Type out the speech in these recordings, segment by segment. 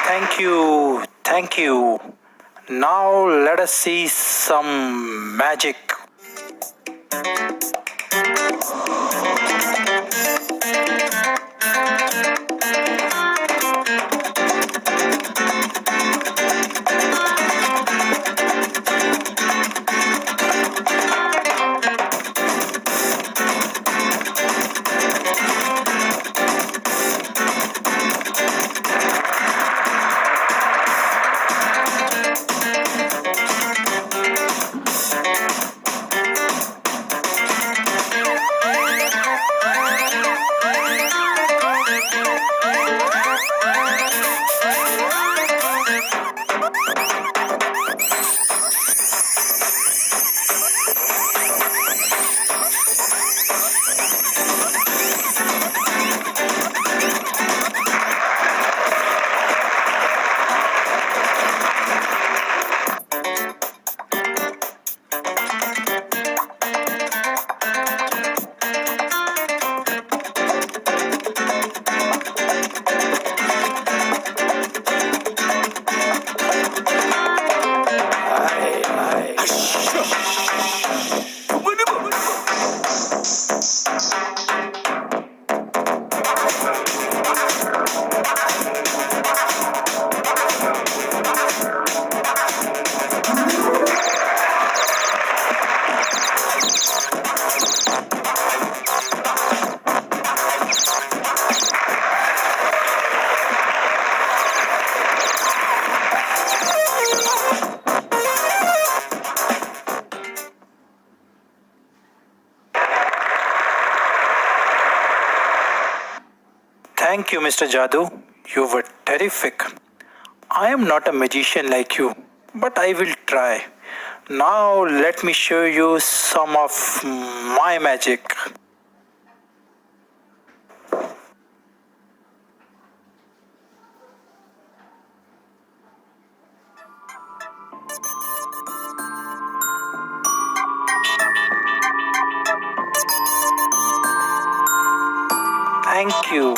Thank you, thank you. Now let us see some magic. Thank you, Mr. Jadoo. You were terrific. I am not a magician like you, but I will try. Now let me show you some of my magic. Thank you.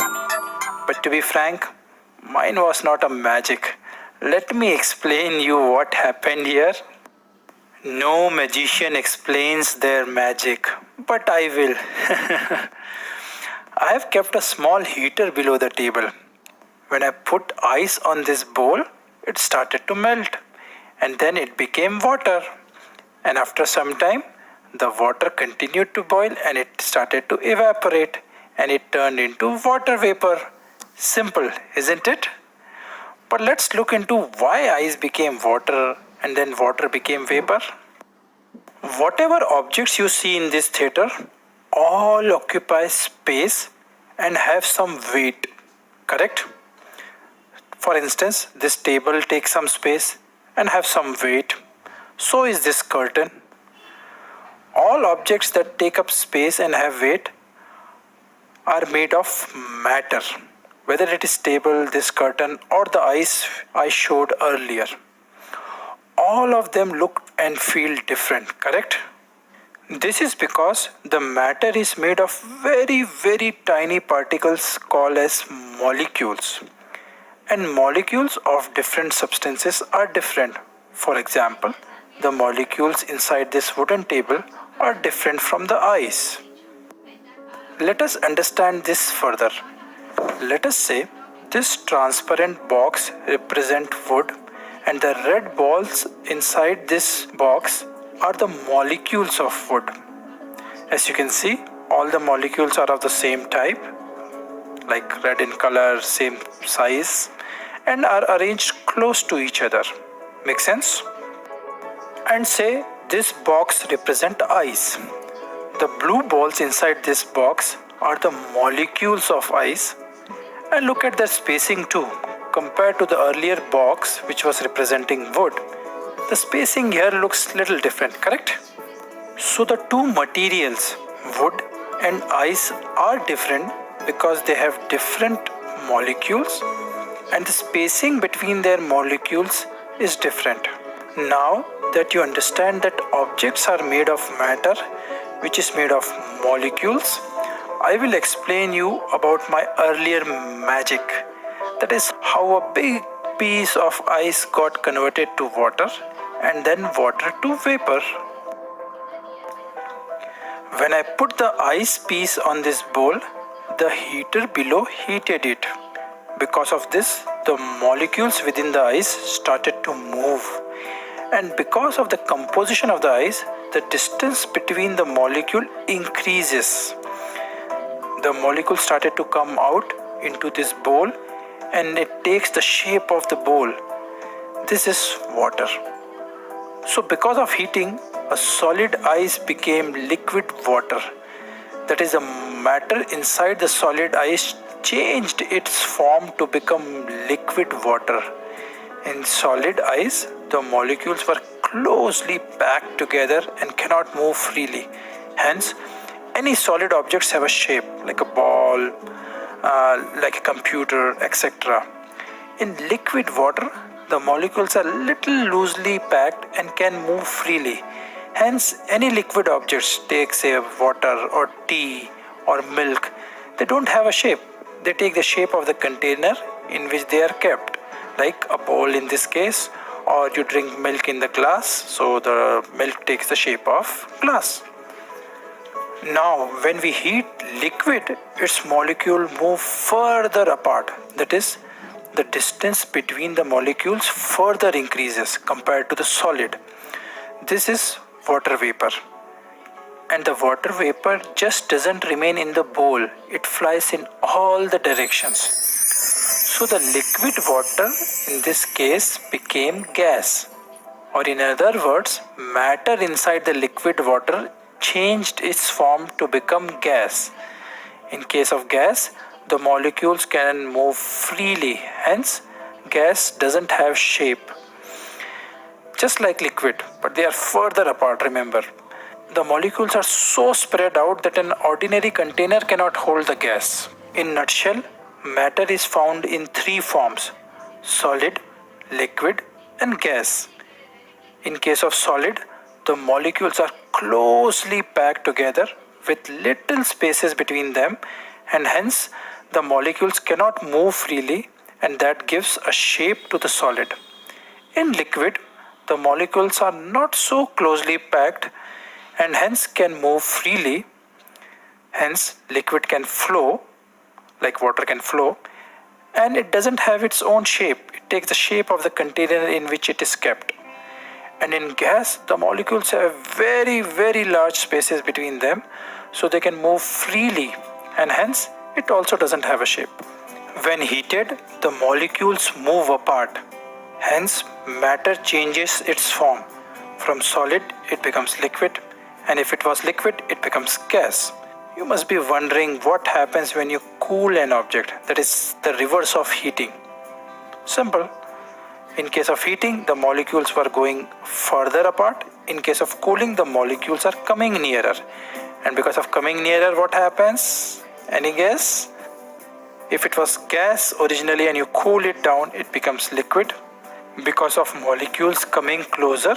But to be frank, mine was not a magic. Let me explain you what happened here. No magician explains their magic, but I will. I have kept a small heater below the table. When I put ice on this bowl, it started to melt, and then it became water. And after some time, the water continued to boil and it started to evaporate and it turned into water vapor. Simple, isn't it? But let's look into why ice became water and then water became vapor. Whatever objects you see in this theater all occupy space and have some weight, correct? For instance, this table takes some space and have some weight. So is this curtain. All objects that take up space and have weight are made of matter, whether it is table, this curtain, or the ice I showed earlier. All of them look and feel different, correct? This is because the matter is made of very, very tiny particles called as molecules. And molecules of different substances are different. For example, the molecules inside this wooden table are different from the ice. Let us understand this further. Let us say this transparent box represents wood and the red balls inside this box are the molecules of wood. As you can see, all the molecules are of the same type, like red in color, same size, and are arranged close to each other. Make sense? And say this box represents ice. The blue balls inside this box are the molecules of ice. And look at the spacing too. Compared to the earlier box which was representing wood, the spacing here looks little different, correct? So the two materials, wood and ice, are different because they have different molecules and the spacing between their molecules is different. Now that you understand that objects are made of matter, which is made of molecules, I will explain you about my earlier magic. That is how a big piece of ice got converted to water and then water to vapor. When I put the ice piece on this bowl, the heater below heated it. Because of this, the molecules within the ice started to move. And because of the composition of the ice, the distance between the molecule increases. The molecule started to come out into this bowl and it takes the shape of the bowl. This is water. So because of heating, a solid ice became liquid water. That is, the matter inside the solid ice changed its form to become liquid water. In solid ice, the molecules were closely packed together and cannot move freely. Hence, any solid objects have a shape, like a ball, like a computer, etc. In liquid water, the molecules are little loosely packed and can move freely. Hence, any liquid objects, take say water or tea or milk, they don't have a shape. They take the shape of the container in which they are kept, like a bowl in this case, or you drink milk in the glass, so the milk takes the shape of glass. Now, when we heat liquid, its molecule move further apart. That is, the distance between the molecules further increases compared to the solid. This is water vapor. And the water vapor just doesn't remain in the bowl, it flies in all the directions. So the liquid water in this case became gas. Or in other words, matter inside the liquid water changed its form to become gas. In case of gas, the molecules can move freely, hence gas doesn't have shape. Just like liquid, but they are further apart, remember. The molecules are so spread out that an ordinary container cannot hold the gas. In nutshell, matter is found in three forms: solid, liquid, and gas. In case of solid, the molecules are closely packed together with little spaces between them, and hence the molecules cannot move freely, and that gives a shape to the solid. In liquid, the molecules are not so closely packed and hence can move freely. Hence, liquid can flow, like water can flow, and it doesn't have its own shape. It takes the shape of the container in which it is kept. And in gas, the molecules have very, very large spaces between them, so they can move freely, and hence it also doesn't have a shape. When heated, the molecules move apart. Hence, matter changes its form. From solid, it becomes liquid, and if it was liquid, it becomes gas. You must be wondering what happens when you cool an object, that is the reverse of heating. Simple. In case of heating, the molecules were going further apart. In case of cooling, the molecules are coming nearer. And because of coming nearer, what happens? Any guess? If it was gas originally and you cool it down, it becomes liquid because of molecules coming closer.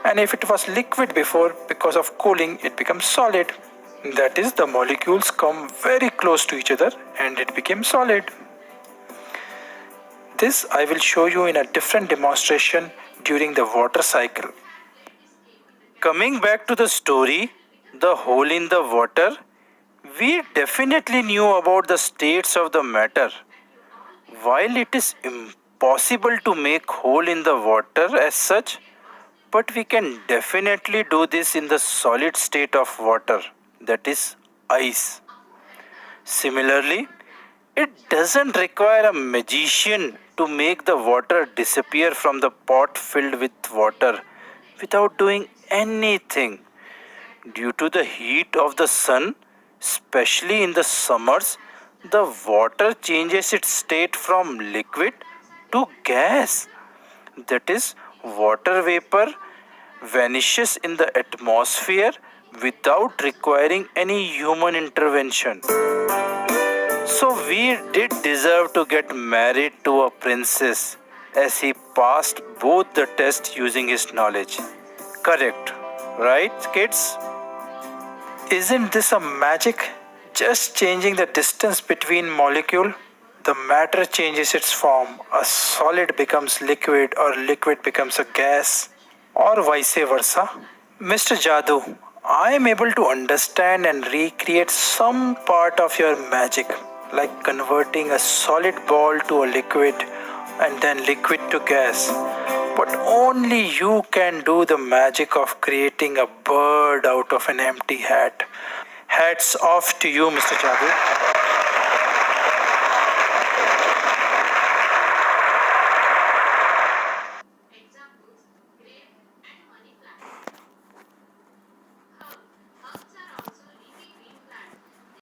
And if it was liquid before, because of cooling, it becomes solid. That is, the molecules come very close to each other and it became solid. This I will show you in a different demonstration during the water cycle. Coming back to the story, the hole in the water, we definitely knew about the states of the matter. While it is impossible to make hole in the water as such, but we can definitely do this in the solid state of water, that is ice. Similarly, it doesn't require a magician to make the water disappear from the pot filled with water without doing anything. Due to the heat of the sun, especially in the summers, the water changes its state from liquid to gas. That is, water vapor vanishes in the atmosphere without requiring any human intervention. So we did deserve to get married to a princess as he passed both the tests using his knowledge. Correct, right, kids? Isn't this a magic? Just changing the distance between molecule. The matter changes its form. A solid becomes liquid, or liquid becomes a gas, or vice versa. Mr. Jadoo, I am able to understand and recreate some part of your magic, like converting a solid ball to a liquid and then liquid to gas. But only you can do the magic of creating a bird out of an empty hat. Hats off to you, Mr. Jadoo.